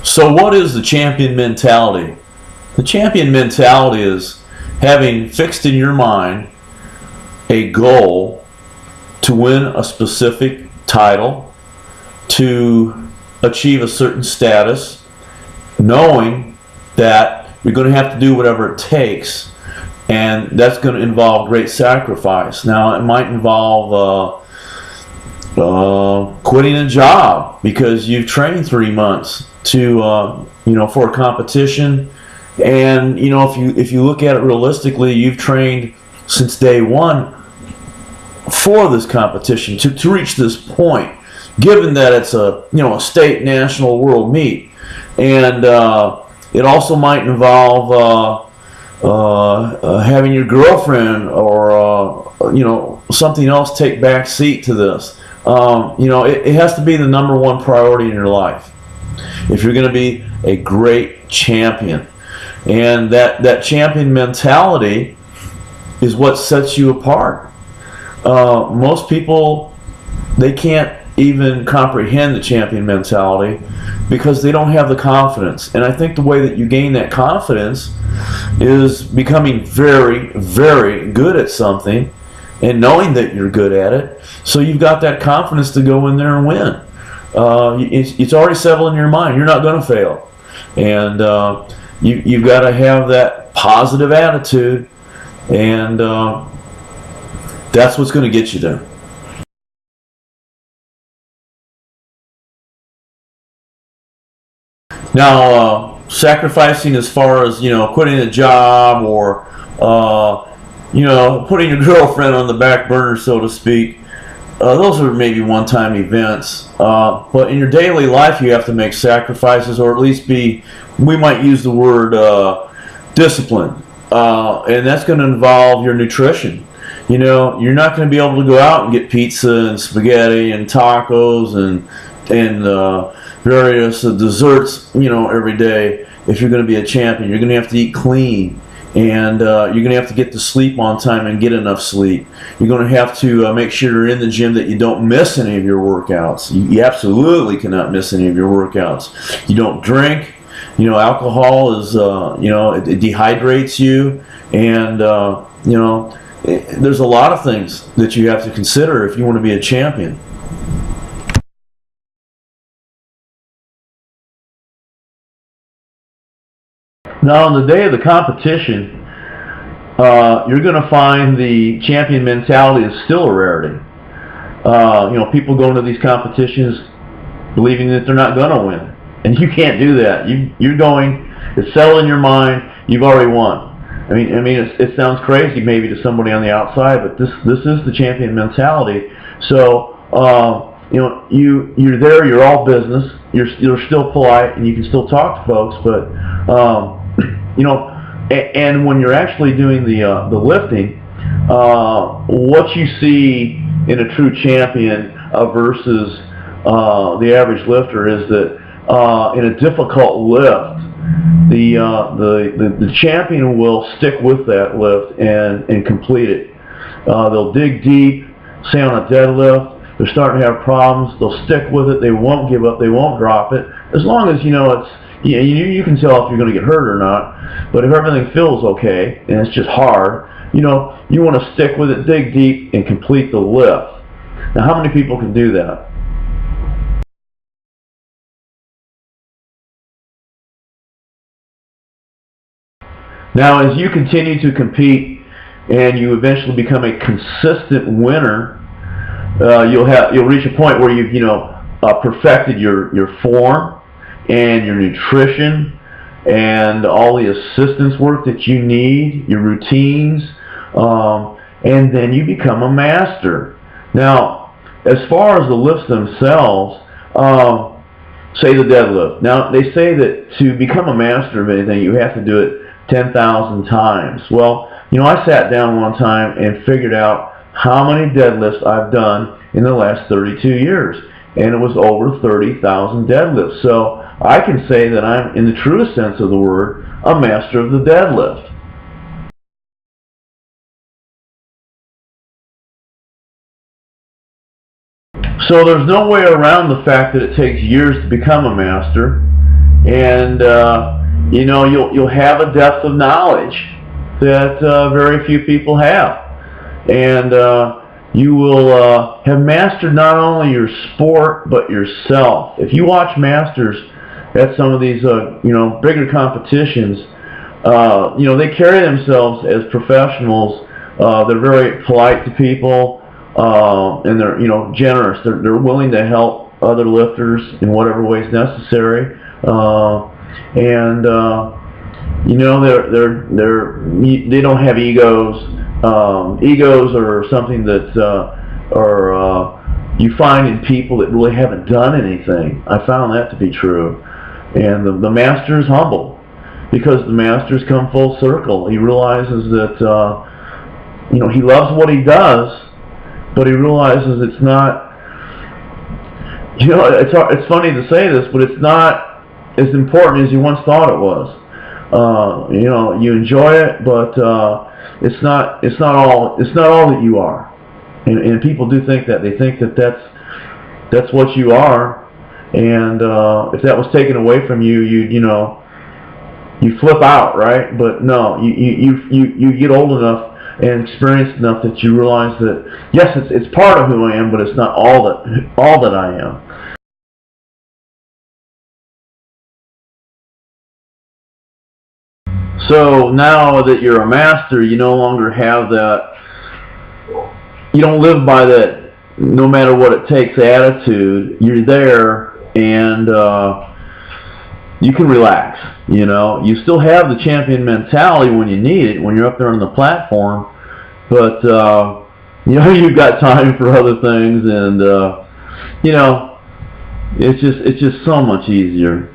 So what is the champion mentality? The champion mentality is having fixed in your mind a goal to win a specific title, to achieve a certain status, knowing that you're going to have to do whatever it takes, and that's going to involve great sacrifice. Now, it might involve quitting a job because you've trained 3 months to for a competition, and if you look at it realistically, you've trained since day one for this competition to reach this point, given that it's a state, national, world meet. And it also might involve having your girlfriend or something else take back seat to this. It has to be the number one priority in your life if you're going to be a great champion. And that champion mentality is what sets you apart. Most people, they can't even comprehend the champion mentality because they don't have the confidence. And I think the way that you gain that confidence is becoming very, very good at something and knowing that you're good at it. So you've got that confidence to go in there and win. It's already settled in your mind. You're not going to fail. And you've got to have that positive attitude, and that's what's going to get you there. Now, sacrificing as far as quitting a job or putting your girlfriend on the back burner, so to speak, those are maybe one-time events. But in your daily life, you have to make sacrifices, or at least we might use the word discipline, and that's going to involve your nutrition. You're not going to be able to go out and get pizza and spaghetti and tacos and various desserts, every day. If you're going to be a champion, you're going to have to eat clean, and you're going to have to get to sleep on time and get enough sleep. You're going to have to make sure you're in the gym, that you don't miss any of your workouts. You absolutely cannot miss any of your workouts. You don't drink. Alcohol is, it dehydrates you, and there's a lot of things that you have to consider if you want to be a champion. Now, on the day of the competition, you're going to find the champion mentality is still a rarity. People go into these competitions believing that they're not going to win, and you can't do that. You're going, it's settled in your mind, you've already won. I mean, it sounds crazy maybe to somebody on the outside, but this is the champion mentality. So, you're there, you're all business, you're still polite, and you can still talk to folks, but and when you're actually doing the lifting, what you see in a true champion versus the average lifter is that in a difficult lift, the champion will stick with that lift and complete it. They'll dig deep, say on a deadlift, they're starting to have problems, they'll stick with it, they won't give up, they won't drop it, as long as it's you can tell if you're going to get hurt or not. But if everything feels okay and it's just hard, you want to stick with it, dig deep, and complete the lift. Now, how many people can do that? Now, as you continue to compete and you eventually become a consistent winner, you'll reach a point where you've perfected your form and your nutrition and all the assistance work that you need, your routines, and then you become a master. Now, as far as the lifts themselves, say the deadlift. Now, they say that to become a master of anything, you have to do it 10,000 times. Well, I sat down one time and figured out how many deadlifts I've done in the last 32 years, and it was over 30,000 deadlifts. So I can say that I'm, in the truest sense of the word, a master of the deadlift. So there's no way around the fact that it takes years to become a master, and you'll have a depth of knowledge that very few people have, and you will have mastered not only your sport but yourself. If you watch masters at some of these bigger competitions, they carry themselves as professionals. They're very polite to people, and they're generous. They're willing to help other lifters in whatever way is necessary, and they don't have egos. Egos are something that you find in people that really haven't done anything. I found that to be true, and the master is humble. Because the master's come full circle. He realizes that he loves what he does, but he realizes it's not. It's funny to say this, but it's not as important as you once thought it was. You enjoy it, but it's not all that you are. And people do think that. They think that that's what you are, and if that was taken away from you, you flip out, right? But no, you get old enough and experienced enough that you realize that yes, it's part of who I am, but it's not all that I am. So now that you're a master, you no longer have that. You don't live by that no matter what it takes attitude. You're there, and you can relax. You still have the champion mentality when you need it, when you're up there on the platform, but you've got time for other things, and it's just so much easier.